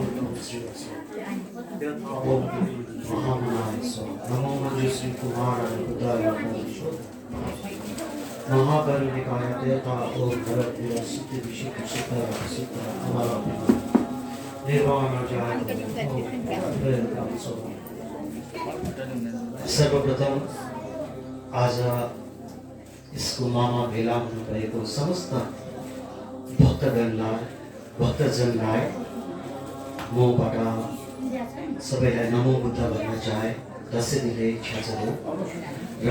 नमो मंजु श्री कुमार महाकरुणिकाय देवता ओम भरत वीर सिद्धि विशिष्ट सिद्ध सिद्ध हमारा निर्वाण जाय सर्वप्रथम आज यसको मामा भेला हुनुभएको समस्त भक्तगणलाई भक्तजनलाई मबाट सबैलाई नमो बुद्ध भन्न चाहे दसैँ दिने इच्छा छ र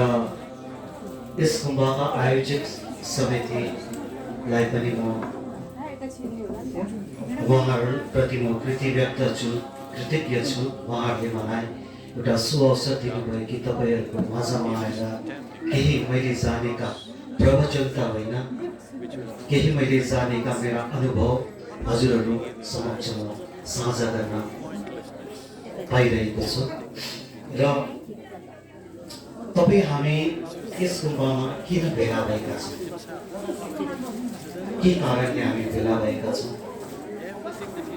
यस कुम्भका आयोजक समितिलाई पनि म उहाँहरूप्रति म कृतज्ञ छु। उहाँहरूले मलाई एउटा सुअवसर दिनुभयो कि तपाईँहरूको माझमा आएर केही मैले जानेका प्रवचन त होइन, केही मैले जानेका मेरा अनुभव हजुरहरू समक्ष म साझा गर्न पाइरहेको छु। र तपाईँ हामी यस कुम्भमा किन भेला भएका छौँ, के कारणले हामी भेला भएका छौँ?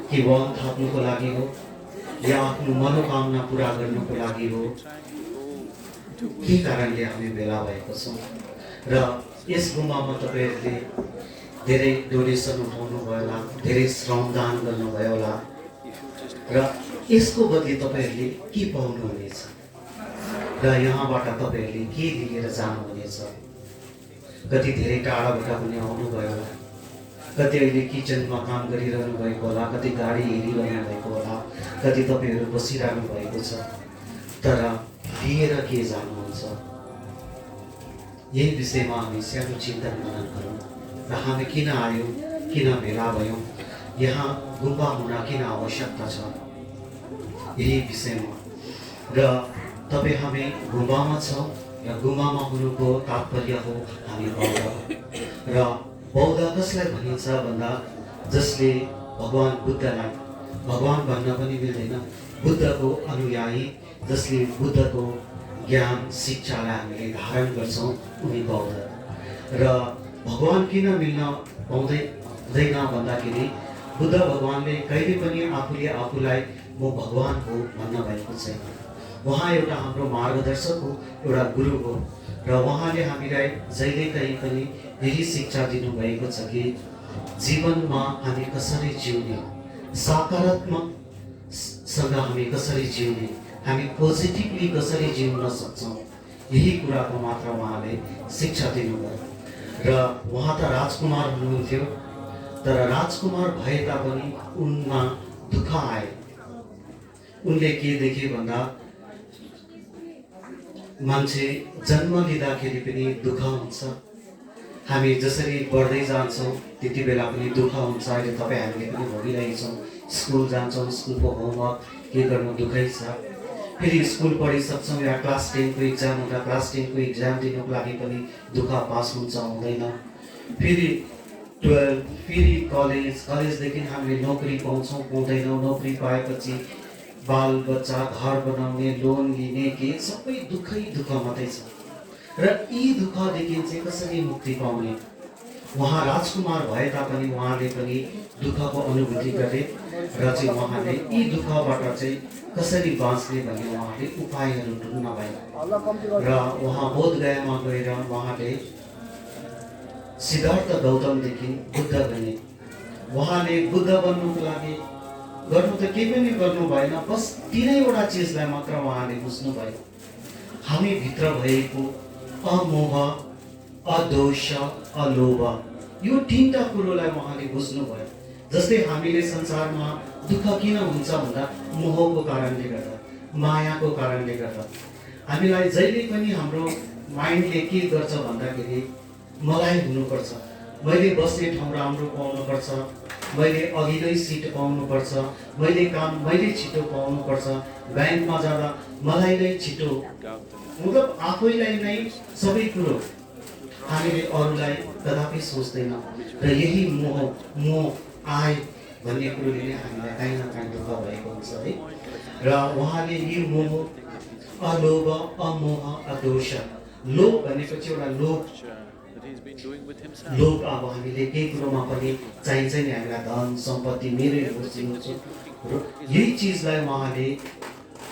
कि वन थाप्नुको लागि हो या आफ्नो मनोकामना पुरा गर्नुको लागि हो? के कारणले हामी भेला भएको छौँ? र यस गुम्बामा तपाईँहरूले धेरै डोनेसन उठाउनु भयो होला, धेरै श्रमदान गर्नुभयो होला र यसको बदली तपाईँहरूले के पाउनुहुनेछ र यहाँबाट तपाईँहरूले के लिएर जानुहुनेछ? कति धेरै टाढाबाट पनि आउनुभयो होला, कति अहिले किचनमा काम गरिरहनु भएको होला, कति गाडी हेरिरहनु भएको होला, कति तपाईँहरू बसिरहनु भएको छ, तर लिएर के जानुहुन्छ? यही विषयमा हामी सानो चिन्तन मनन गरौँ र हामी किन आयौँ, किन भेला भयौँ, यहाँ गुम्बा हुन किन आवश्यकता छ, यही विषयमा। र तपाईँ हामी गुम्बामा छौँ र गुम्बामा हुनुको तात्पर्य हो हामी बौद्ध। र बौद्ध कसलाई भनिन्छ भन्दा जसले भगवान बुद्धलाई भगवान भन्न पनि मिल्दैन, बुद्धको अनुयायी, जसले बुद्धको ज्ञान शिक्षालाई हामीले धारण गर्छौँ उनी बौद्ध। र भगवान किन मिल्न पाउँदैन भन्दाखेरि बुद्ध भगवानले कहिले पनि आफूलाई म भगवान हो भन्न भएको छैन। उहाँ एउटा हाम्रो मार्गदर्शक हो, एउटा गुरु हो र उहाँले हामीलाई जहिलेकाहीँ पनि यही शिक्षा दिनुभएको छ कि जीवनमा हामी कसरी जिउने, सकारात्मकसँग हामी कसरी जिउने, हामी पोजिटिभली कसरी जिउन सक्छौँ, यही कुराको मात्र उहाँले शिक्षा दिनुभयो। र उहाँ त राजकुमार हुनुहुन्थ्यो, तर राजकुमार भए तापनि उनमा दुःख आए। उनले के देखे भन्दा मान्छे जन्म लिँदाखेरि पनि दुःख हुन्छ, हामी जसरी बढ्दै जान्छौँ त्यति बेला पनि दुःख हुन्छ। अहिले तपाईँ हामीले पनि भोगिरहेछौँ, स्कुल जान्छौँ, स्कुलको होमवर्क के गर्नु दुःखै छ, फेरि स्कुल पढिसक्छौँ या क्लास 10को इक्जाम हुँदा क्लास 10को इक्जाम दिनुको लागि पनि दुःख, पास हुन्छ हुँदैन, फेरि 12, फेरि कलेजदेखि हामीले नोकरी पाउँछौँ पाउँदैनौँ, नोकरी पाएपछि बाल बच्चा, घर बनाउने, लोन लिने, के सबै दुःखै दुःख मात्रै छ। र यी दुःखदेखि चाहिँ कसरी मुक्ति पाउने? उहाँ राजकुमार भए तापनि उहाँले पनि दुःखको अनुभूति गरे र चाहिँ उहाँले यी दुःखबाट चाहिँ कसरी बाँच्ने भन्ने उहाँले उपायहरू ढुँड्न भए। र उहाँ बोधगयामा गएर उहाँले सिद्धार्थ गौतमदेखि बुद्ध बने। उहाँले बुद्ध बन्नुको लागि गर्नु त केही पनि गर्नु भएन, बस तीनैवटा चिजलाई मात्र उहाँले बुझ्नुभयो। हामी भित्र भएको अमोह, अदोष, अलोभ, यो तीनटा कुरोलाई उहाँले बुझ्नुभयो। जस्तै हामीले संसारमा दुःख किन हुन्छ भन्दा मोहको कारणले गर्दा, मायाको कारणले गर्दा। हामीलाई जहिले पनि हाम्रो माइन्डले के गर्छ भन्दाखेरि मलाई हुनुपर्छ, मैले बस्ने ठाउँ राम्रो पाउनुपर्छ, मैले अघि नै सिट पाउनुपर्छ, मैले काम मैले छिटो पाउनुपर्छ, ब्याङ्कमा जाँदा मलाई नै छिटो, मतलब आफैलाई नै सबै कुरो, हामीले अरूलाई कदापि सोच्दैनौँ। र यही मोह आए भन्ने कुरोले नै हामीलाई काहीँ न काहीँ दुःख भएको हुन्छ है। र उहाँले यी मोह, अलोभ, अमोह, अदोष, लोभ भनेपछि एउटा लोभ अब हामीले केही कुरोमा पनि चाहिन्छ नि, हामीलाई धन सम्पत्ति, मेरै खोजिनु छ, यही चिजलाई उहाँले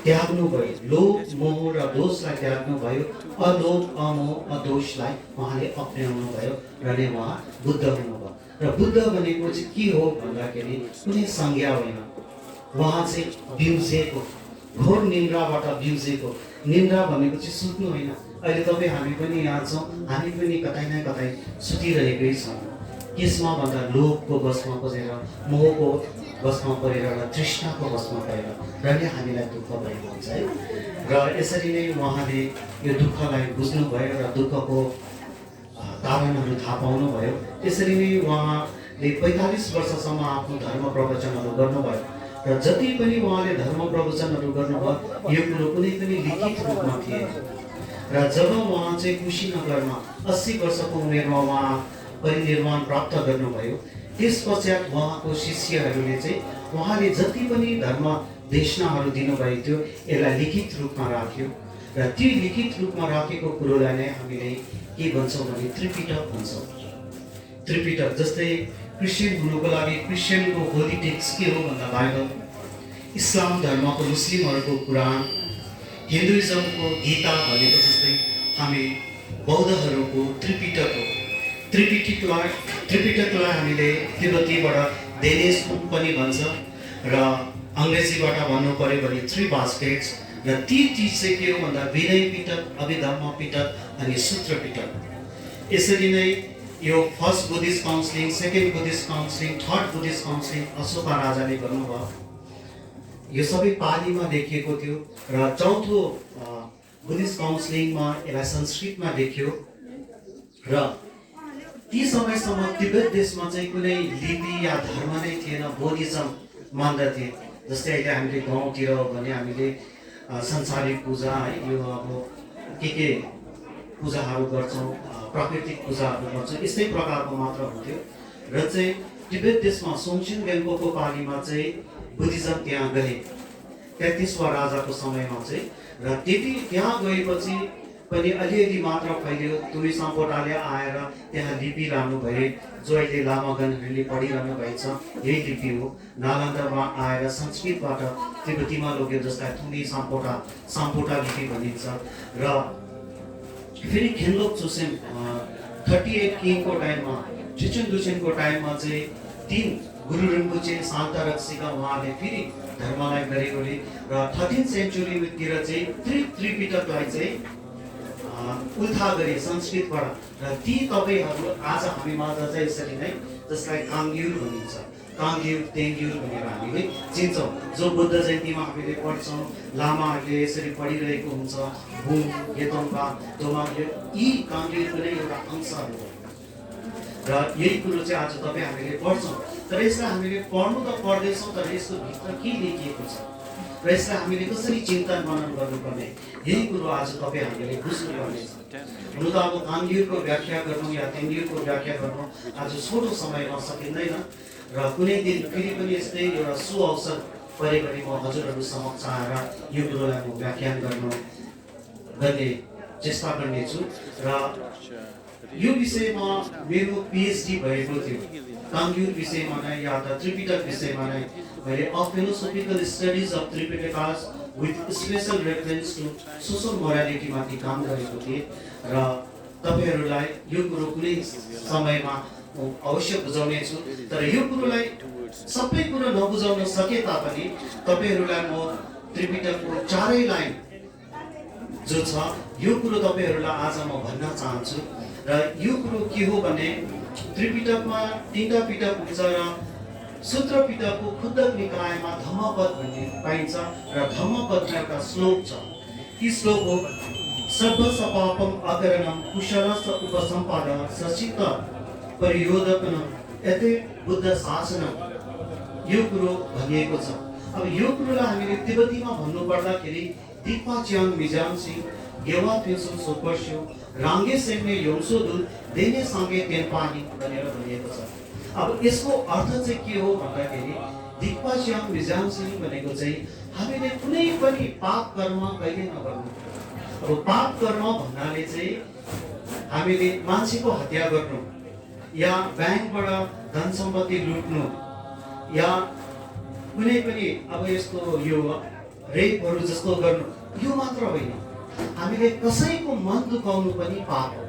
त्याग्नुभयो, लोभ मोह र दोषलाई त्याग्नुभयो, अलोभ अमोह अदोषलाई उहाँले अप्नाउनु भयो र नै उहाँ बुद्ध हुनुभयो। र बुद्ध भनेको चाहिँ के हो भन्दाखेरि कुनै संज्ञा होइन, उहाँ चाहिँ बिउजेको, घोर निन्द्राबाट बिउजेको। निन्द्रा भनेको चाहिँ सुत्नु होइन। अहिले तपाईँ हामी पनि यहाँ छौँ, हामी पनि कतै न कतै सुतिरहेकै छौँ। यसमा भन्दा लोभको बसमा परेर, मोहको बसमा परेर र तृष्णाको बसमा परेर र नै हामीलाई दुःख भएको हुन्छ है। र यसरी नै उहाँले यो दुःखलाई बुझ्नुभयो र दुःखको कारणहरू थाहा पाउनुभयो। त्यसरी नै उहाँले 45 वर्षसम्म आफ्नो धर्म प्रवचनहरू गर्नुभयो र जति पनि उहाँले धर्म प्रवचनहरू गर्नुभयो यो कुरो कुनै पनि लिखित रूपमा थिएन। र जब उहाँ चाहिँ कुशीनगरमा 80 वर्षको उमेरमा उहाँ परिनिर्वाण प्राप्त गर्नुभयो, त्यस पश्चात उहाँको शिष्यहरूले चाहिँ उहाँले जति पनि धर्म देशनाहरू दिनुभएको थियो यसलाई लिखित रूपमा राख्यो र त्यो लिखित रूपमा राखेको कुरोलाई नै हामीले के भन्छौँ भने त्रिपिटक भन्छौँ। त्रिपिटक जस्तै क्रिस्चियन हुनुको लागि क्रिस्चियनको होली टेक्स्ट के हो भन्दा बाइबल, इस्लाम धर्मको मुस्लिमहरूको कुरान, हिन्दुइजमको गीता भनेको जस्तै हामी बौद्धहरूको त्रिपिटक हो। त्रिपिटकलाई हामीले तिब्बतीबाट देनेस पनि भन्छ र अङ्ग्रेजीबाट भन्नु पर्यो भने 3 बास्केट्स। र ती चिज चाहिँ के हो भन्दा विनय पिटक, अभिधम्म पिटक अनि सूत्र पिटक। यसरी नै यो first Buddhist counselling, second Buddhist counselling, third Buddhist counselling Ashoka राजाले गर्नुभयो। यो सबै पालीमा लेखिएको थियो र चौथो बुद्धिस्ट काउन्सिलिङमा यसलाई संस्कृतमा लेखियो। र ती समयसम्म तिब्बत देशमा चाहिँ कुनै लिपि या धर्म नै थिएन, बुद्धिज्म मान्दथे। जस्तै अहिले हामीले गाउँतिर भने हामीले संसारिक पूजा है, यो अब के पूजाहरू गर्छौँ, प्राकृतिक पूजाहरू गर्छौँ, यस्तै प्रकारको मात्र हुन्थ्यो। र चाहिँ तिब्बत देशमा सोङसिन गेम्पोको पालीमा चाहिँ बुद्धिज्म त्यहाँ गए 33वां राजाको समयमा चाहिँ। र त्यति त्यहाँ गएपछि पनि अलिअलि मात्र फैलियो। तुमी साम्पोटाले आएर त्यहाँ लिपि लानु भए, जो अहिले लामागणहरूले पढिरहनु भएको छ, यही लिपि हो। नालन्दामा आएर संस्कृतबाट तिब्बतीमा लोग्यो, जसलाई तुमी साम्पोटा लिपि भनिन्छ। र फेरि खेनलोक चुसेन 38 किङको टाइममा, चिचुन टाइममा चाहिँ 3 गुरु रिम्पोचे, शान्ता रक्सीका उहाँले फेरि धर्मलाई गरेकोले र 13th सेन्चुरीतिर चाहिँ त्रिपिटकलाई चाहिँ उल्था गरे संस्कृतबाट। र ती तपाईँहरू आज हामी माझ चाहिँ यसरी नै, जसलाई काङ्ग्युर भनिन्छ, काङ्ग्युर तेङ्ग्युर भनेर हामीले चिन्छौँ, जो बुद्ध जयन्तीमा हामीले पढ्छौँ, लामाहरूले यसरी पढिरहेको हुन्छ, बुङ गेतोङपा दोमा, यी काङ्ग्युरको नै एउटा अंशहरू हो। र यही कुरो चाहिँ आज तपाईँ हामीले पढ्छौँ। तर यसलाई हामीले पढ्नु त पढ्दैछौँ, तर यसको भित्र के लेखिएको छ र यसलाई हामीले कसरी चिन्तन मनन गर्नुपर्ने, यही कुरो आज तपाईँ हामीले बुझ्नुपर्नेछ। हुनु त अब काङ्ग्युरको व्याख्या गर्नु या तेङ्ग्युरको व्याख्या गर्नु आज छोटो समयमा सकिँदैन। र कुनै दिन फेरि पनि यस्तै एउटा सुअवसर परे पनि म हजुरहरू समक्ष आएर यो कुरोलाई म व्याख्यान गर्ने चेष्टा गर्नेछु। र यो विषयमा मेरो पिएचडी भएको थियो, काङ्ग्युर विषयमा नै या त त्रिपिटक विषयमा नै। मैले philosophical studies of Tripitakas with special reference to social morality माथि काम गरेको थिएँ। र तपाईँहरूलाई यो कुरो कुनै समयमा अवश्य बुझाउने छु। तर यो कुरोलाई सबै कुरो नबुझाउन सके तापनि तपाईँहरूलाई म त्रिपिटकको 4 लाइन जो छ यो कुरो तपाईँहरूलाई आज म भन्न चाहन्छु। र यो कुरो के हो भने त्रिपिटकमा 3टा पिटक हुन्छ र सूत्र पिटकको खुद्दक निकायमा धम्मपद भन्ने पाइन्छ। र धम्मपदमा एउटा श्लोक छ, ती श्लोक हो सर्व सपापम अकरणम कुशलस्य उपसम्पादन सचित्त परियोदकन यते बुद्ध शासनम, यो कुरो भनिएको छ। अब यो कुरोलाई हामीले तिब्बतीमा भन्नु पर्दाखेरि दिक्पाच्याङ मिजाङसी गेवा पेसो सोपर्स्यो राङ्गे सेम्ने योङसोदुल देने सँगै तेनपानी भनेर भनिएको छ। अब यसको अर्थ चाहिँ के हो भन्दाखेरि दिक्पाच्याङ मिजाङसी भनेको चाहिँ हामीले कुनै पनि पाप कर्म कहिले नगर्नु। अब पाप कर्म भन्नाले चाहिँ हामीले मान्छेको हत्या गर्नु या ब्याङ्कबाट धन सम्पत्ति लुट्नु या कुनै पनि अब यस्तो यो रेपहरू जस्तो गर्नु यो मात्र होइन, हामीले कसैको मन दुखाउनु पनि पाप हो।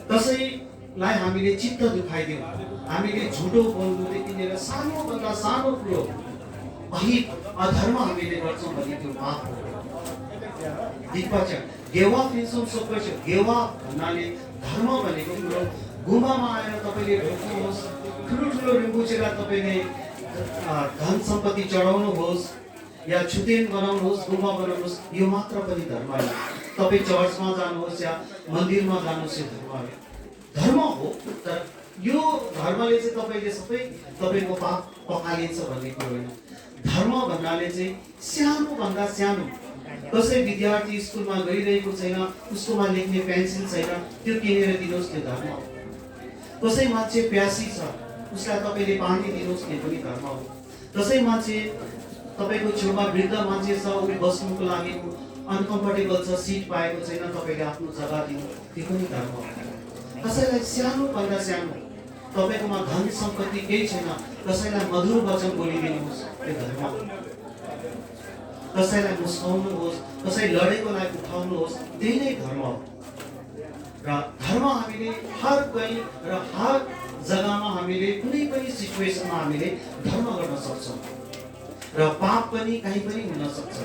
कसैलाई हामीले चित्त दुखाइदिउँ, हामीले झुटो बोल्नुदेखि लिएर सानोभन्दा सानो कुरो अहित अधर्म हामीले गर्छौँ भने त्यो पाप हो। दिक्पच गेवा फिल्छौँ सोपर्छ, गेवा भन्नाले धर्म भनेको कुरो गुम्बामा आएर तपाईँले ढोक्नुहोस्, ठुलो रिम्बुचेरा तपाईँले धन सम्पत्ति चढाउनुहोस् या छुतेन बनाउनुहोस्, गुम्बा बनाउनुहोस्, यो मात्र पनि धर्म होइन। तपाईँ चर्चमा जानुहोस् या मन्दिरमा जानुहोस्, यो धर्म हो। धर्म हो, तर यो धर्मले चाहिँ तपाईँले सबै तपाईँको पाप पखालिन्छ भन्ने कुरो होइन। धर्म भन्नाले चाहिँ सानोभन्दा सानो, कसै विद्यार्थी स्कुलमा गइरहेको छैन, उसकोमा लेख्ने पेन्सिल छैन, त्यो किनेर दिनुहोस्, त्यो धर्म हो। कसै मान्छे प्यासी छ, उसलाई तपाईँले पानी दिनुहोस्, त्यो पनि धर्म हो। कसै मान्छे तपाईँको छेउमा वृद्ध मान्छे छ, ऊ बस्नुको लागि अनकम्फर्टेबल छ, सिट पाएको छैन, तपाईँले आफ्नो जग्गा दिनु, त्यो पनि धर्म हो। कसैलाई सानोभन्दा सानो, तपाईँकोमा धन सम्पत्ति केही छैन, कसैलाई मधुर वचन बोलिदिनुहोस्, त्यो धर्म हो। कसैलाई मुस्काउनुहोस्, कसै लडेकोलाई उठाउनुहोस्, त्यही नै धर्म हो। र धर्म हामीले हर कहीँ र हर जग्गामा हामीले कुनै पनि सिचुएसनमा हामीले धर्म गर्न सक्छौँ र पाप पनि कहीँ पनि हुन सक्छ।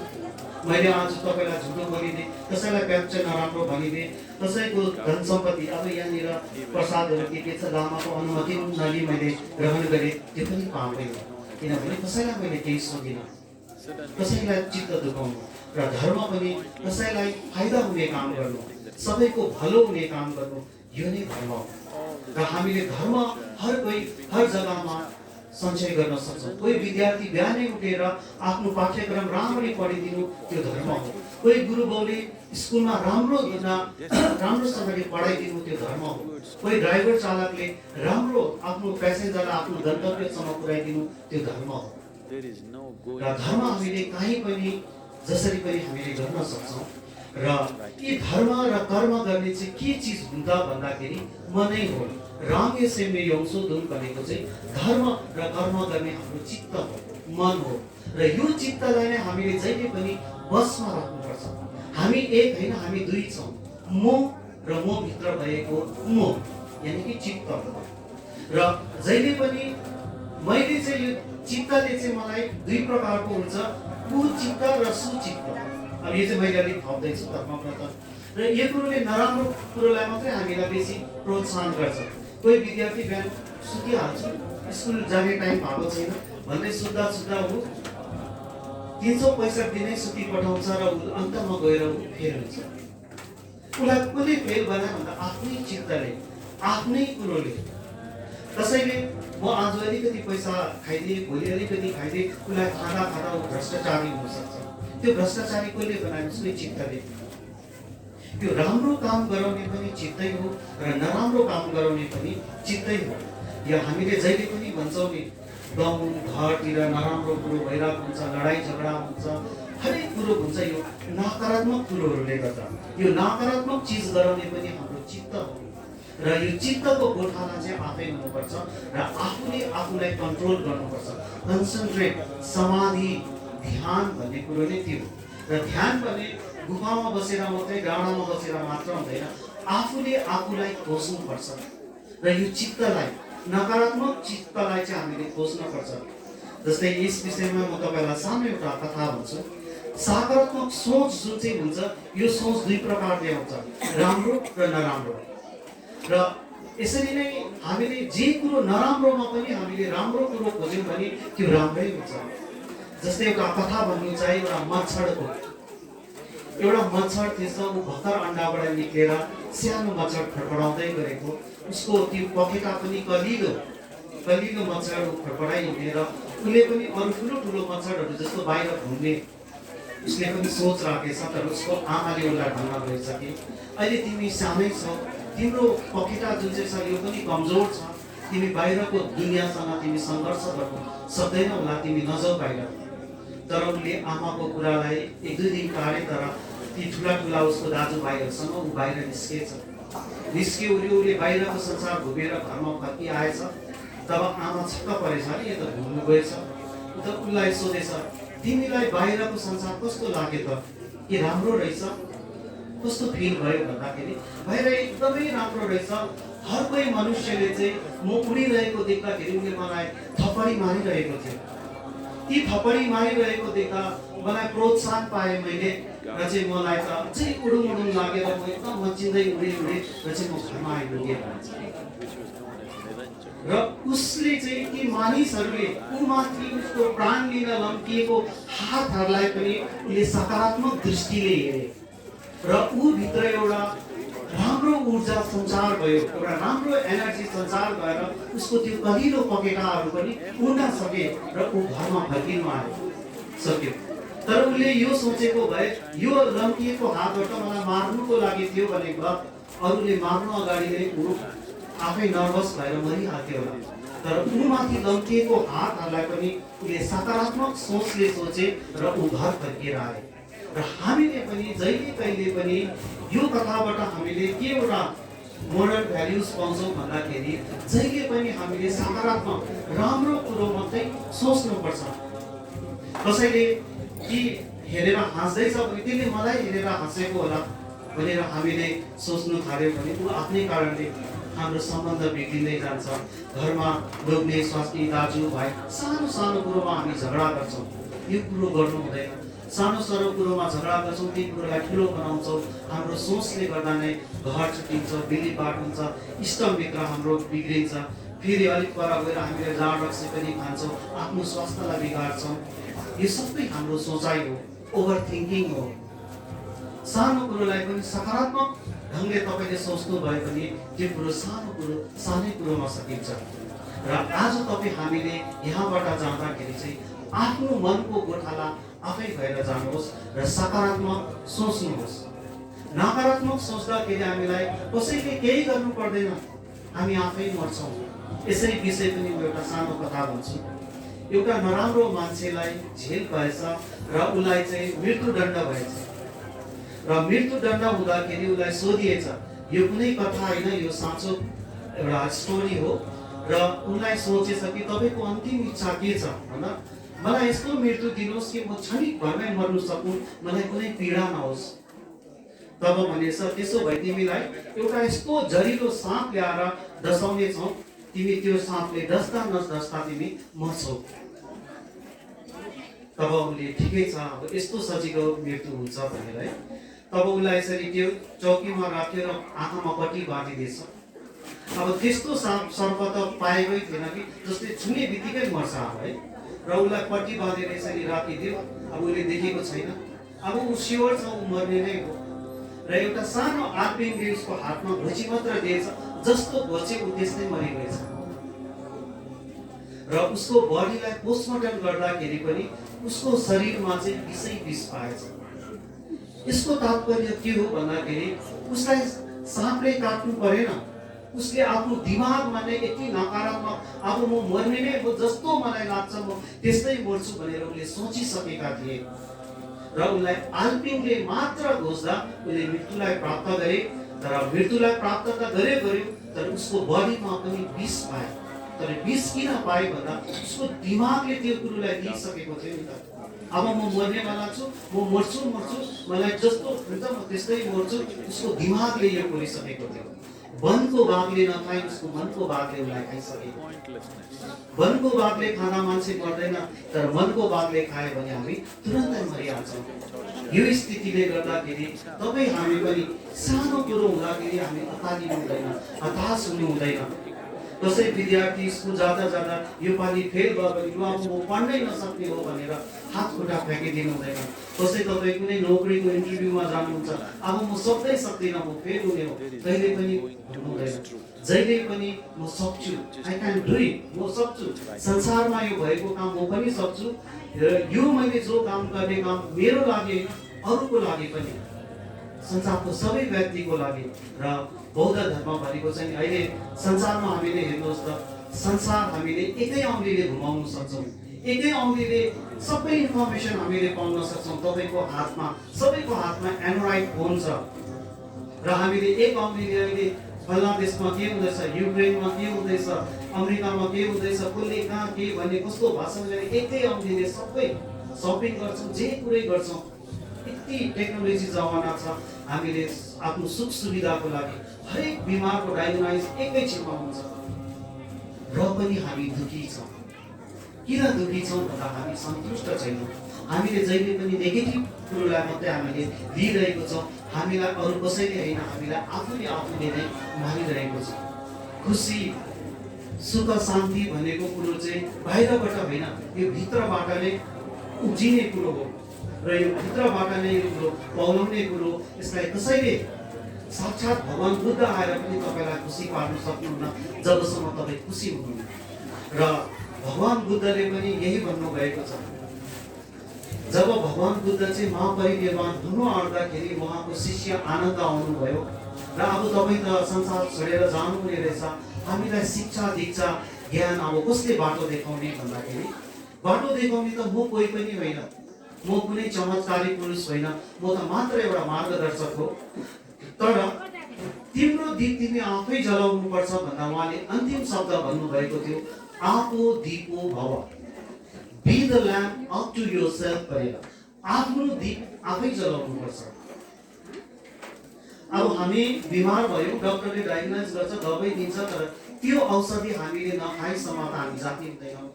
मैले आज तपाईँलाई झुटो बोलिदिएँ, कसैलाई व्याख्या नराम्रो भनिदिएँ, कसैको धन सम्पत्ति अब यहाँनिर प्रसादहरू के छ लामाको अनुमति नलिई मैले ग्रहण गरेँ, त्यो पनि पापै हो। किनभने कसैलाई मैले केही सोधिनँ, कसैलाई चित्त दुखाउनु। र धर्म पनि कसैलाई फाइदा हुने काम गर्नु, सबैको भलो हुने काम गर्नु, यो नै धर्म हो। र हामीले धर्म हर कोही हर जग्गामा सञ्चय गर्न सक्छौँ। कोही विद्यार्थी बिहानै उठेर आफ्नो पाठ्यक्रम राम्ररी पढिदिनु, त्यो धर्म हो। कोही गुरुबाउले स्कुलमा राम्रोसँगले पढाइदिनु, त्यो धर्म हो। कोही ड्राइभर चालकले राम्रो आफ्नो प्यासेन्जरलाई आफ्नो गन्तव्यसम्म पुर्याइदिनु, त्यो धर्म हो। र धर्म हामीले कहीँ पनि जसरी पनि हामीले गर्न सक्छौँ। र यी धर्म र कर्म गर्ने चाहिँ के चिज हुन्छ भन्दाखेरि मनै हो। राम यसैले यौसोदुन भनेको चाहिँ धर्म र कर्म गर्ने हाम्रो चित्त हो, मन हो। र यो चित्तलाई नै हामीले जहिले पनि बसमा राख्नुपर्छ। हामी एक होइन, हामी दुई छौँ। मोह र मोहभित्र भएको मोह यानि कि चित्त। र जहिले पनि मैले चाहिँ यो चित्तले चाहिँ मलाई दुई प्रकारको हुन्छ, कुचित्त र सुचित्त। अब यो चाहिँ मैले अलिक थप्दैछु धर्मप्रत। र यो कुरोले नराम्रो कुरोलाई मात्रै हामीलाई बेसी प्रोत्साहन गर्छ। कोही विद्यार्थी बिहान सुतिहाल्छ, स्कुल जाने टाइम भएको छैन भन्दै सुत्दा ऊ 365 दिनै सुति पठाउँछ र अन्तमा गएर ऊ फेल हुन्छ। उसलाई कसले फेल बनायो भन्दा आफ्नै चित्तले, आफ्नै कुरोले। कसैले म आज अलिकति पैसा खाइदिएँ, भोलि अलिकति खाइदिएँ, उसलाई खाँदा ऊ भ्रष्टाचारी हुनसक्छ। त्यो भ्रष्टाचारी कसले बनायो? उसकै चित्तले। त्यो राम्रो काम गराउने पनि चित्तै हो र नराम्रो काम गराउने पनि चित्तै हो। यो हामीले जहिले पनि भन्छौँ नि, गाउँ घरतिर नराम्रो कुरो भइरहेको हुन्छ, लडाइँ झगडा हुन्छ, हरेक कुरो हुन्छ। यो नकारात्मक कुरोहरूले गर्दा यो नकारात्मक चिज गराउने पनि हाम्रो चित्त हो। र यो चित्तको गोठाला चाहिँ आफै हुनुपर्छ र आफूले आफूलाई कन्ट्रोल गर्नुपर्छ। कन्सन्ट्रेट, समाधि, ध्यान भन्ने कुरो नै त्यो। र ध्यान भने गुफामा बसेर मात्रै, डाँडामा बसेर मात्र हुँदैन, आफूले आफूलाई खोज्नुपर्छ। र यो चित्तलाई, नकारात्मक चित्तलाई चाहिँ हामीले खोज्नुपर्छ। जस्तै यस विषयमा म तपाईँलाई सानो एउटा कथा भन्छु। सकारात्मक सोच जुन चाहिँ हुन्छ, यो सोच दुई प्रकारले हुन्छ, राम्रो र नराम्रो। र यसरी नै हामीले जे कुरो नराम्रोमा पनि हामीले राम्रो कुरो खोज्यौँ भने त्यो राम्रै हुन्छ। जस्तै एउटा कथा भन्नु चाहिँ एउटा मच्छरको। एउटा मच्छर थिएछ, ऊ भर्खर अन्डाबाट निक्लेर सानो मच्छर फडफडाउँदै गरेको, उसको त्यो पखेटा पनि कलिलो मच्छर फडफडाइ हिँडेर उसले पनि अरू ठुलो मच्छरहरू जस्तो बाहिर घुम्ने उसले पनि सोच राखेछ। तर उसको आमाले उसलाई भन्न गएछ कि अहिले तिमी सानै छौ, तिम्रो पखेटा जुन चाहिँ छ यो पनि कमजोर छ, तिमी बाहिरको दुनियाँसँग तिमी सङ्घर्ष गर्नु सक्दैनौ होला, तिमी नजाऊ बाहिर। तर उसले आमाको कुरालाई 1-2 दिन टाढे, तर ती ठुला उसको दाजुभाइहरूसँग ऊ बाहिर निस्क्यो। उसले बाहिरको संसार घुमेर घरमा फर्किआएछ। तब आमा छक्क परेछ, अरे यो त घुम्नु गएछ। उसलाई सोधेछ, तिमीलाई बाहिरको संसार कस्तो लाग्यो त? के राम्रो रहेछ? कस्तो फिल भयो भन्दाखेरि बाहिर एकदमै राम्रो रहेछ। हर कोही मनुष्यले चाहिँ म उडिरहेको देख्दाखेरि उनले मलाई थप्पडी मारिरहेको थियो। ती थप्पडी मारिरहेको देख्दा मलाई प्रोत्साहन पाएँ मैले र चाहिँ मलाई त अझै उडुङ उडुङ लागेर म एकदम मचिँदै उडे र चाहिँ म घरमा आइपुगेँ भन्छ। र उसले चाहिँ ती मानिसहरूले उमाथि उसको प्राण लिन लम्किएको हातहरूलाई पनि उसले सकारात्मक दृष्टिले हेरे र ऊ भित्र एउटा राम्रो ऊर्जा सञ्चार भयो, एउटा राम्रो एनर्जी सञ्चार भएर उसको त्यो कलिलो पखेटाहरू पनि उड्न सके र ऊ घरमा फर्किनु आयो सक्यो। तर उसले यो सोचेको भए यो लम्किएको हातबाट मलाई मार्नुको लागि थियो भनेको भए अरूले मार्नु अगाडि नै ऊ आफै नर्भस भएर मरिहाल्थ्यो होला। तर उमाथि लम्किएको हातहरूलाई पनि उसले सकारात्मक सोचले सोचे र ऊ घर फर्किएर आए। र हामीले पनि जहिले कहिले पनि यो कथाबाट हामीले के एउटा मोरल भ्याल्युज पाउँछौँ भन्दाखेरि जहिले पनि हामीले सकारात्मक राम्रो कुरो मात्रै सोच्नुपर्छ। कसैले कि हेरेर हाँस्दैछ भने त्यसले मलाई हेरेर हाँसेको होला भनेर हामीले सोच्नु थाल्यो भने ऊ आफ्नै कारणले हाम्रो सम्बन्ध बिग्रिँदै जान्छ। घरमा लोग्ने स्वास्नी दाजुभाइ सानो सानो कुरोमा हामी झगडा गर्छौँ। यो कुरो गर्नु हुँदैन। सानो सानो कुरोमा झगडा गर्छौँ, ती कुरोलाई ठुलो बनाउँछौँ। हाम्रो सोचले गर्दा नै घर छुट्टिन्छ, बिलिपाट हुन्छ, इष्टमित्र हाम्रो बिग्रिन्छ। फेरि अलिक पर गएर हामीले जाड रक्सी पनि खान्छौँ, आफ्नो स्वास्थ्यलाई बिगार्छौँ। यो सबै हाम्रो सोचाइ हो, ओभर थिङ्किङ हो। सानो कुरोलाई पनि सकारात्मक ढङ्गले तपाईँले सोच्नु भए पनि त्यो कुरो सानो कुरो सानै कुरोमा सकिन्छ। र आज तपाईँ हामीले यहाँबाट जाँदाखेरि चाहिँ आफ्नो मनको गोठाला आफै भएर जानुहोस् र सकारात्मक सोच्नुहोस्। नकारात्मक सोच्दाखेरि हामीलाई कसैले केही गर्नु पर्दैन, हामी आफै मर्छौँ। यसै विषय पनि म एउटा सानो कथा भन्छु। एउटा नराम्रो मान्छेलाई झेल भएछ र उसलाई चाहिँ मृत्युदण्ड भएछ। र मृत्युदण्ड हुँदाखेरि उसलाई सोधिएछ, यो कुनै कथा होइन, यो साँचो एउटा स्टोरी हो। र उनलाई सोचेछ कि तपाईँको अन्तिम इच्छा के छ भन्दा मलाई यस्तो मृत्यु दिनुहोस् कि म क्षणिक भरमै मर्नु सकूँ, मलाई कुनै पीडा नहोस्। तब भनेछ, त्यसो भए तिमीलाई एउटा यस्तो जरिलो साँप ल्याएर डसाउने छौ, तिमी त्यो साँपले डस्दा नडस्दा तिमी मर्छौ। तब उसले ठिकै छ, अब यस्तो सजिलो मृत्यु हुन्छ भनेर है। तब उसलाई यसरी त्यो चौकीमा राख्यो र आँखामा पट्टी बाँधिदिएछ। अब त्यस्तो साँप सर्प त पाएकै थिएन कि जसले छुने बित्तिकै मर्छ है। र उसलाई पट्टी बाँधेर यसरी राखिदियो। अब उसले देखेको छैन, अब ऊ स्योर छ ऊ मर्ने नै हो। र एउटा सानो आत्मिकले उसको हातमा घोची मात्र दिएछ, जस्तो घोचे ऊ त्यस्तै मरिगएछ। र उसको बडीलाई पोस्टमार्टम गर्दाखेरि पनि उसको शरीरमा चाहिँ विषै विष पाएछ। यसको तात्पर्य के हो भन्दाखेरि उसलाई साँपले काट्नु परेन, उसले आफ्नो दिमागमा नै यति नकारात्मक अब म मर्ने नै हो, जस्तो मलाई लाग्छ म त्यस्तै मर्छु भनेर उसले सोचिसकेका थिए। र उसलाई आल्पिङले मात्र घोच्दा उसले मृत्युलाई प्राप्त गरे। तर मृत्युलाई प्राप्त त गर्यो, तर उसको बडीमा पनि विष पाए। तर विष किन पाए भन्दा उसको दिमागले त्यो कुरोलाई दिइसकेको थियो नि त। अब म मर्नेवाला छु, म मर्छु, मलाई जस्तो हुन्छ म त्यस्तै मर्छु। उसको दिमागले यो गरिसकेको थियो। वनको बाघले नखाई उसको मनको बाघले उसलाई खाइसकेको। वनको बाघले खाना मान्छे मर्दैन, तर मनको बाघले खायो भने हामी तुरन्तै मरिहाल्छौँ। यो स्थितिले गर्दाखेरि तपाईँ हामी पनि सानो कुरो हुँदाखेरि हामी अतालिनु हुँदैन, हताश हुनु हुँदैन। कसै विद्यार्थी स्कुल जाँदा यो पालि फेल भयो भने अब म पढ्नै नसक्ने हो भनेर हात खुट्टा फ्याँकिदिनु हुँदैन। कसै तपाईँ कुनै नोकरीको इन्टरभ्यूमा जानुहुन्छ, अब म सक्दिनँ, म फेल हुने हो, कहिले पनि भन्नु हुँदैन। जहिले पनि म सक्छु, आई क्यान डु इट, म सक्छु। संसारमा यो भएको काम म पनि सक्छु। र यो मैले जो काम गर्ने काम मेरो लागि अरूको लागि पनि, संसारको सबै व्यक्तिको लागि। र बौद्ध धर्म भनेको चाहिँ अहिले संसारमा हामीले हेर्नुहोस् त, संसार हामीले एकै औँलीले घुमाउन सक्छौँ, एकै औँलीले सबै इन्फर्मेसन हामीले पाउन सक्छौँ। तपाईँको हातमा, सबैको हातमा एन्ड्रोइड फोन छ र हामीले एक औँलीले अहिले फल्ना देशमा के हुँदैछ, युक्रेनमा के हुँदैछ, अमेरिकामा के हुँदैछ, कसले कहाँ के भन्ने कस्तो भाषणले एकै अङ्गले सबै सपिङ गर्छौँ, जे कुरै गर्छौँ। यति टेक्नोलोजी जमाना छ, हामीले आफ्नो सुख सुविधाको लागि हरेक बिमारको डायग्नोसिस एकैछिनमा हुन्छ, र पनि हामी दुखी छौँ। किन दुखी छौँ भन्दा हामी सन्तुष्ट छैनौँ। हामीले जहिले पनि नेगेटिभ कुरोलाई मात्रै हामीले लिइरहेको छौँ। हामीलाई अरू कसैले होइन, हामीलाई आफूले नै मानिरहेको छ। खुसी सुख शान्ति भनेको कुरो चाहिँ बाहिरबाट होइन, यो भित्रबाट नै उब्जिने कुरो हो, र यो भित्रबाट नै यो कुरो पौलाउने कुरो। यसलाई कसैले साक्षात् भगवान बुद्ध आएर पनि तपाईँलाई खुसी पार्न सक्नुहुन्न जबसम्म तपाईँ खुसी हुनुहुन्न। र भगवान बुद्धले पनि यही भन्नुभएको छ। जब भगवान बुद्ध चाहिँ महापरिनिर्वाण हुनु आँट्दाखेरि उहाँको शिष्य आनन्द आउनुभयो, र अब तपाईँ त संसार छोडेर जानुहुने रहेछ, हामीलाई शिक्षा दीक्षा ज्ञान अब कसले बाटो देखाउने भन्दाखेरि, बाटो देखाउने त म कोही पनि होइन, म कुनै चमत्कारी पुरुष होइन, म त मात्र एउटा मार्गदर्शक हो। तर तिम्रो दीप तिमी आफै जलाउनु पर्छ भन्दा उहाँले अन्तिम शब्द भन्नुभएको थियो, आफो दीपो भव, be the lamp up to yourself भनेर आफ्नो दीप आफै जलाउनु पर्छ। अब हामी बिमार भयौँ, डक्टरले डायग्नोज गर्छ, दबाई दिन्छ, तर त्यो औषधि हामीले नखाइसम्म त हामी जाति हुँदैनौँ।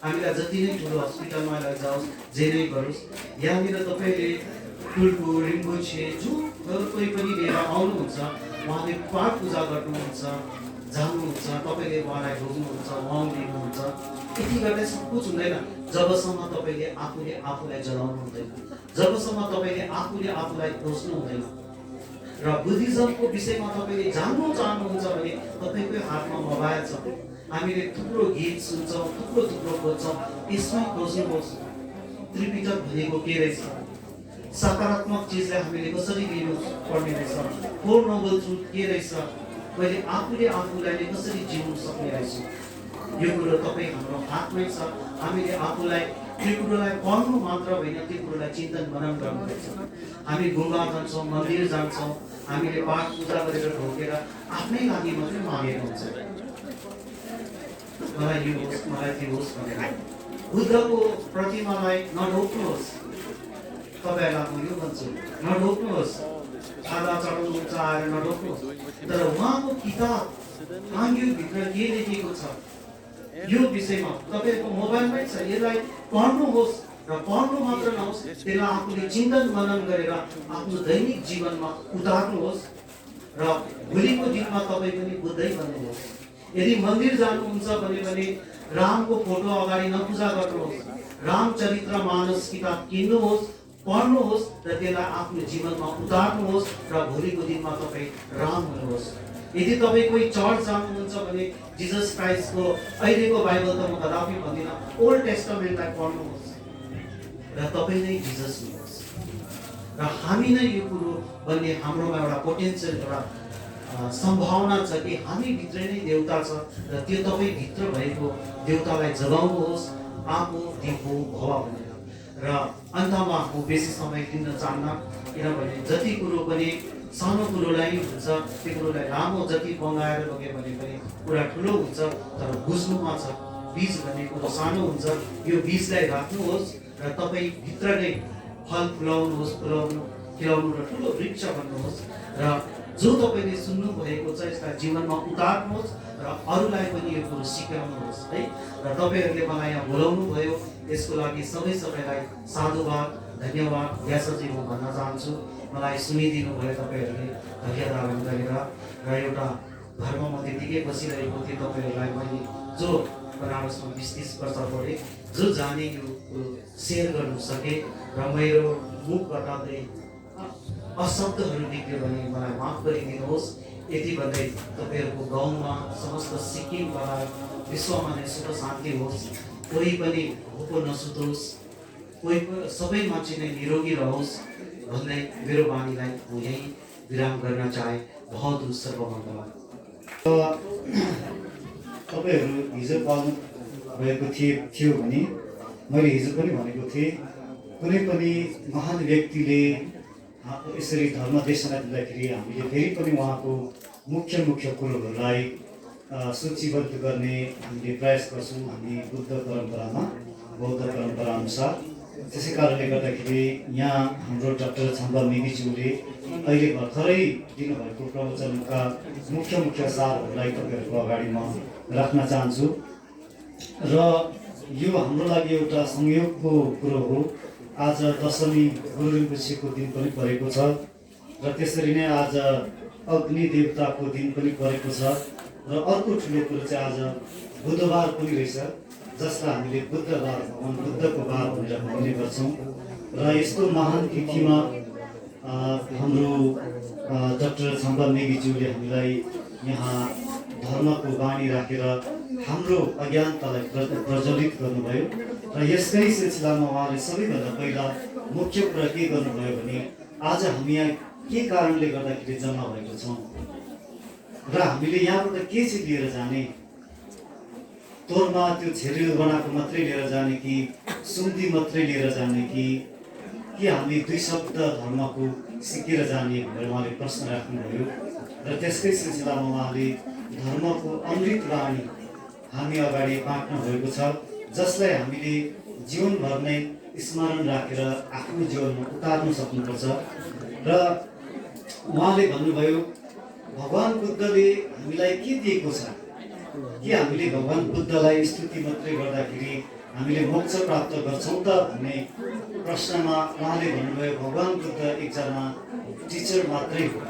हामीलाई जति नै ठुलो हस्पिटलमा लैजाओस्, जे नै गरोस्, यहाँनिर तपाईँले टुल्पो रिम्बुछे जो कोही पनि लिएर आउनुहुन्छ, उहाँले पाठ पूजा गर्नुहुन्छ, जान्नुहुन्छ, तपाईँले उहाँलाई ढोग्नुहुन्छ, उहाँ लिनुहुन्छ। यति गर्दा सब कुछ हुँदैन जबसम्म तपाईँले आफूलाई जलाउनु हुँदैन, जबसम्म तपाईँले आफूलाई खोज्नु हुँदैन। र बुद्धिज्मको विषयमा तपाईँले जान्नु चाहनुहुन्छ भने तपाईँकै हातमा मोबाइल छ, हामीले थुप्रो गीत सुन्छौँ, थुप्रो खोज्छौँ, यसमै खोज्नुहोस् त्रिपिटक भनेको के रहेछ, सकारात्मक चिजलाई हामीले कसरी लिनु पर्ने रहेछ, फोर नोबल ट्रुथ के रहेछ, मैले आफूलाई कसरी जिउनु सक्ने रहेछ, यो कुरो तपाईँ हाम्रो हातमै छ। हामीले आफूलाई त्यो कुरोलाई पढ्नु मात्र होइन, त्यो कुरोलाई चिन्तन मनन गर्नुपर्छ। हामी गुम्बा जान्छौँ, मन्दिर जान्छौँ, हामीले पाठ पूजा गरेर ढोकेर आफ्नै लागि मात्रै मागेको हुन्छ, मलाई यो होस्, मलाई त्यो होस् भनेर। बुद्धको प्रतिमालाई नढोक्नुहोस्, तपाईँहरूलाई म यो भन्छु, नढोक्नुहोस्। आधा चढाउनुहुन्छ आएर नढोक्नुहोस्, तर उहाँको किताब भित्र के लेखेको छ यो विषयमा तपाईँको मोबाइलमै छ, यसलाई पढ्नुहोस्, र पढ्नु मात्र नहोस्, त्यसलाई आफूले चिन्तन मनन गरेर आफ्नो दैनिक जीवनमा उतार्नुहोस्, र भोलिको दिनमा तपाईँ पनि बुझ्दै बन्नुहोस्। यदि मन्दिर जानुहुन्छ भने पनि रामको फोटो अगाडि नपूजा गर्नुहोस्, रामचरित्र मानस किताब किन्नुहोस्, पढ्नुहोस्, र त्यसलाई आफ्नो जीवनमा उतार्नुहोस्, र भोलिको दिनमा तपाईँ राम हुनुहोस्। यदि तपाईँ कोही चर्च जानुहुन्छ भने जिजस क्राइस्टको अहिलेको बाइबल त म कदापि भन्दिनँ, ओल्ड टेस्टामेन्टलाई पढ्नुहोस्, र तपाईँ नै जिजस हुनुहोस्। र हामी नै यो कुरो भन्ने हाम्रोमा एउटा पोटेन्सियल, एउटा सम्भावना छ कि हामी भित्रै नै देउता छ, र त्यो तपाईँ भित्र भएको देउतालाई जगाउनुहोस्, आफू दिपो भव भनेर। र अन्तमा म बेसी समय लिन चाहन्न, किनभने जति कुरो पनि सानो कुरोलाई हुन्छ, त्यो कुरोलाई लामो जति बङ्गाएर लग्यो भने पनि कुरा ठुलो हुन्छ, तर बुझ्नुमा छ। बीज भन्ने कुरो सानो हुन्छ, यो बीजलाई राख्नुहोस्, र तपाईँ भित्र नै फल फुलाउनुहोस्, खिलाउनु र ठुलो वृक्ष बन्नुहोस्, र जो तपाईँले सुन्नु भएको छ यसलाई जीवनमा उतार्नुहोस्, र अरूलाई पनि यो कुरो सिकाउनुहोस् है। र तपाईँहरूले मलाई यहाँ बोलाउनु भयो, यसको लागि सबैलाई साधुवाद, धन्यवाद, व्यासजी म भन्न चाहन्छु। मलाई सुनिदिनु भयो तपाईँहरूले धैर्य धारण गरेर, र एउटा धर्ममा त्यतिकै बसिरहेको थिएँ, तपाईँहरूलाई मैले जो बनारसमा 20-30 वर्ष पढेँ, जो जाने यो सेयर गर्नु सकेँ, र मेरो मुखबाट अशब्दहरू निक्ल्यो भने मलाई माफ गरिदिनुहोस्। यति भन्दै तपाईँहरूको गाउँमा समस्त सिक्किममा विश्वमा नै सुख शान्ति होस्, कोही पनि भोको नसुतोस्, सबै मान्छे नै निरोगी रहोस् भन्दै मेरो बानीलाई म यही विराम गर्न चाहे। बहुत सर्वमङ्गलम। तपाईँहरू हिजो पाल्नु भएको थियो भने मैले हिजो पनि भनेको थिएँ, कुनै पनि महान व्यक्तिले यसरी धर्म देशना दिँदाखेरि हामीले फेरि पनि उहाँको मुख्य मुख्य कुरोहरूलाई सूचीबद्ध गर्ने हामीले प्रयास गर्छौँ हामी बुद्ध परम्परामा, बौद्ध परम्परा अनुसार। त्यसै कारणले गर्दाखेरि यहाँ हाम्रो डाक्टर छाम्बा मेगीज्यूले अहिले भर्खरै दिनुभएको प्रवचनका मुख्य मुख्य सारहरूलाई तपाईँहरूको अगाडि म राख्न चाहन्छु। र यो हाम्रो लागि एउटा संयोगको कुरो हो। आज दशमी गुरु रिम्पोछेको दिन पनि परेको छ र त्यसरी नै आज अग्नि देवताको दिन पनि परेको छ र अर्को ठुलो कुरो चाहिँ आज बुधबार पनि रहेछ, जसलाई हामीले बुद्धबार, भगवान् बुद्धको बार भनेर भनिने गर्छौँ। र यस्तो महान तिथिमा हाम्रो डाक्टर छाम्बा मेगीज्यूले हामीलाई यहाँ धर्मको बानी राखेर हाम्रो अज्ञानतालाई प्रज्वलित गर्नुभयो र यसकै सिलसिलामा उहाँले सबैभन्दा पहिला मुख्य कुरा के गर्नुभयो भने आज हामी यहाँ के कारणले गर्दाखेरि जम्मा भएको छौँ र हामीले यहाँबाट के चाहिँ लिएर जाने, तोरमा त्यो छेरिल बनाएको मात्रै लिएर जाने कि सुन्दी मात्रै लिएर जाने कि हामी दुई शब्द धर्मको सिकेर जाने भनेर उहाँले प्रश्न राख्नुभयो। र त्यसकै सिलसिलामा उहाँले धर्मको अमृत बाणी हामी अगाडि बाँड्नु भएको छ, जसलाई हामीले जीवनभर नै स्मरण राखेर आफ्नो जीवनमा उतार्नु सक्नुपर्छ। र उहाँले भन्नुभयो भगवान् बुद्धले हामीलाई के दिएको छ कि हामीले भगवान् बुद्धलाई स्तुति मात्रै गर्दाखेरि हामीले मोक्ष प्राप्त गर्छौँ त भन्ने प्रश्नमा उहाँले भन्नुभयो भगवान् बुद्ध एकजना टिचर मात्रै हो,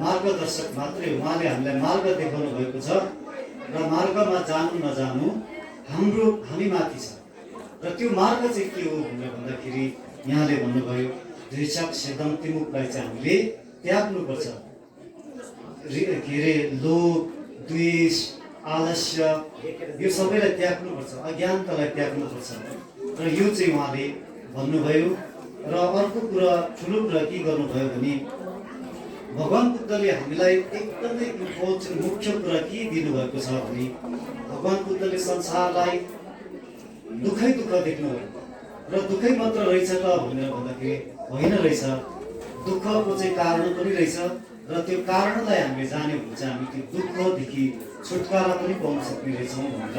मार्गदर्शक मात्रै हो। उहाँले हामीलाई मार्ग देखाउनु भएको छ र मार्गमा जानु नजानु हामी माथि छ। र त्यो मार्ग चाहिँ के हो भनेर भन्दाखेरि यहाँले भन्नुभयो द्वेषक सेदम तिमुखलाई चाहिँ हामीले त्याग्नुपर्छ। के अरे लोभ, द्वेष, आलस्य यो सबैलाई त्याग्नुपर्छ, अज्ञानतालाई त्याग्नुपर्छ र यो चाहिँ उहाँले भन्नुभयो। र अर्को कुरा ठुलो कुरा के गर्नुभयो भने भगवान् बुद्धले हामीलाई एकदमै इम्पोर्टेन्ट मुख्य कुरा के दिनुभएको छ भने भगवान् बुद्धले संसारलाई दुःखै दुःख देख्नुभयो र दुःखै मात्र रहेछ त भनेर भन्दाखेरि होइन रहेछ, दुःखको चाहिँ कारण पनि रहेछ र त्यो कारणलाई हामीले जान्यो भने चाहिँ हामी त्यो दुःखदेखि छुटकारा पनि पाउन सक्ने रहेछौँ भनेर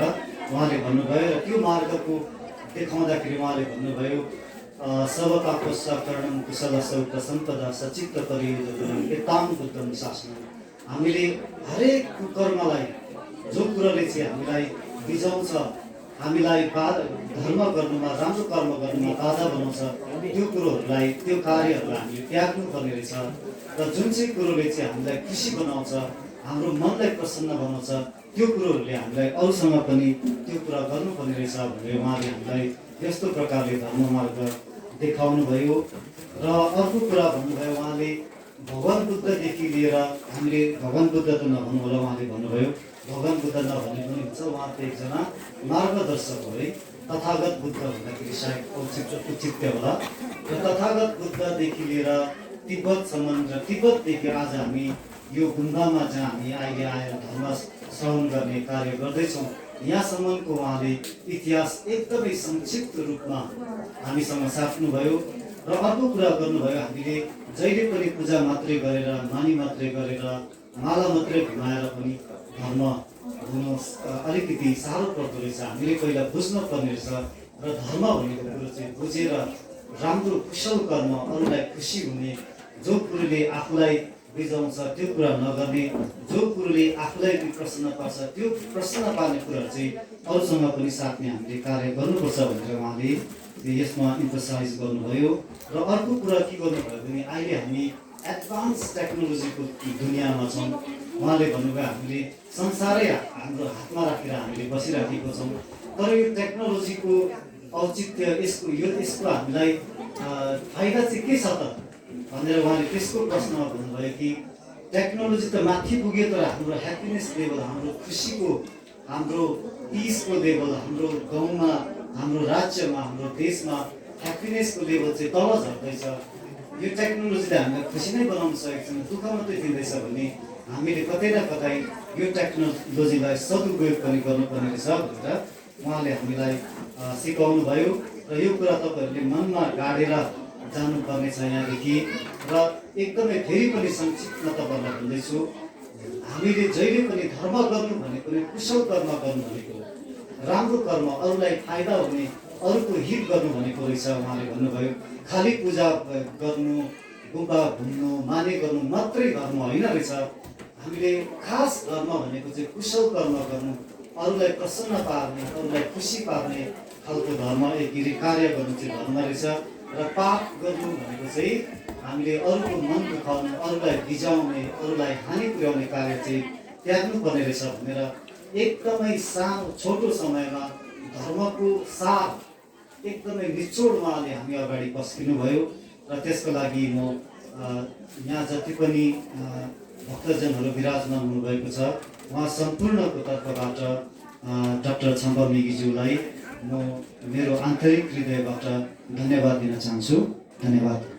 उहाँले भन्नुभयो। र त्यो मार्गको देखाउँदाखेरि उहाँले भन्नुभयो सबकापोष्टकरणं कुशलसौक सम्पदा सचित्त परियोजनं एतां बुद्धं शासनं। हामीले हरेक कर्मलाई जो कुराले चाहिँ हामीलाई बिजाउँछ, हामीलाई धर्म गर्नुमा, राम्रो कर्म गर्नुमा बाधा बनाउँछ, त्यो कुरोहरूलाई, त्यो कार्यहरूलाई हामीले त्याग्नु पर्ने रहेछ। र जुन चाहिँ कुरोले चाहिँ हामीलाई खुसी बनाउँछ, हाम्रो मनलाई प्रसन्न बनाउँछ, त्यो कुरोहरूले हामीलाई अरूसँग पनि त्यो कुरा गर्नुपर्ने रहेछ भनेर उहाँले हामीलाई यस्तो प्रकारले धर्म मार्ग देखाउनु भयो। र अर्को कुरा भन्नुभयो उहाँले भगवान् बुद्धदेखि लिएर हामीले भगवान् बुद्ध त नभन्नु होला, उहाँले भन्नुभयो भगवान् बुद्ध नभने पनि हुन्छ, उहाँ त एकजना मार्गदर्शक हो है। तथागत बुद्ध भन्दाखेरि सायद औचित्य होला। र तथागत बुद्धदेखि लिएर तिब्बतसम्म र तिब्बतदेखि आज हामी यो गुम्बामा जहाँ हामी अहिले आएर धर्म श्रवण गर्ने कार्य गर्दैछौँ, यहाँसम्मको उहाँले इतिहास एकदमै संक्षिप्त रूपमा हामीसँग साट्नुभयो। र अर्को कुरा गर्नुभयो हामीले जहिले पनि पूजा मात्रै गरेर, मानी मात्रै गरेर, माला मात्रै घुमाएर पनि धर्म हुनु अलिकति साह्रो पर्दो रहेछ। हामीले पहिला बुझ्न पर्ने रहेछ र धर्म भनेको कुरो चाहिँ बुझेर राम्रो कुशल कर्म, अरूलाई खुसी हुने, जो कुरोले आफूलाई बिजाउँछ त्यो कुरा नगर्ने, जो कुरोले आफूलाई प्रसन्न पार्छ त्यो प्रसन्न पार्ने कुराहरू चाहिँ अरूसँग पनि साट्ने हामीले कार्य गर्नुपर्छ भनेर उहाँले यसमा इम्फसाइज गर्नुभयो। र अर्को कुरा के गर्नुभयो भने अहिले हामी एडभान्स टेक्नोलोजीको दुनियाँमा छौँ। उहाँले भन्नुभयो हामीले संसारै हाम्रो हातमा राखेर हामीले बसिराखेको छौँ, तर यो टेक्नोलोजीको औचित्य यसको हामीलाई फाइदा चाहिँ के छ त भनेर उहाँले त्यसको प्रश्नमा भन्नुभयो कि टेक्नोलोजी त माथि पुग्यो तर हाम्रो ह्याप्पिनेस लेभल, हाम्रो खुसीको, हाम्रो पिसको लेभल, हाम्रो गाउँमा, हाम्रो राज्यमा, हाम्रो देशमा ह्याप्पिनेसको लेभल चाहिँ तल झर्दैछ। यो टेक्नोलोजीले हामीलाई खुसी नै बनाउन सकेको छैन, दुःख मात्रै दिँदैछ भने हामीले कतै न कतै यो टेक्नोलोजीलाई सदुपयोग पनि गर्नुपर्ने रहेछ भनेर उहाँले हामीलाई सिकाउनु भयो। र यो कुरा तपाईँहरूले मनमा गाडेर जानुपर्ने छ यहाँदेखि। र एकदमै फेरि पनि संक्षिप्तमा तपाईँहरूलाई भन्दैछु, हामीले जहिले पनि धर्म गर्नु भनेको नै कुशल कर्म गर्नु भनेको, राम्रो कर्म, अरूलाई फाइदा हुने, अरूको हित गर्नु भनेको रहेछ उहाँले भन्नुभयो। खालि पूजा गर्नु, गुम्बा घुम्नु, माने गर्नु मात्रै धर्म होइन रहेछ। हामीले खास धर्म भनेको चाहिँ कुशल कर्म गर्नु, अरूलाई प्रसन्न पार्ने, अरूलाई खुसी पार्ने खालको धर्म, एक कार्य गर्नु चाहिँ धर्म रहेछ। र पाप गर्नु भनेको चाहिँ हामीले अरूको मन दुखाउने, अरूलाई बिजाउने, अरूलाई हानि पुर्याउने कार्य चाहिँ त्याग्नुपर्ने रहेछ भनेर एकदमै सानो छोटो समयमा धर्मको सार एकदमै निचोड उहाँले हामी अगाडि पस्किनु भयो। र त्यसको लागि म यहाँ जति पनि भक्तजनहरू विराजमान हुनुभएको छ उहाँ सम्पूर्णको तर्फबाट डाक्टर छम्बा मिगीज्यूलाई म मेरो आन्तरिक हृदयबाट धन्यवाद दिन चाहन्छु। धन्यवाद।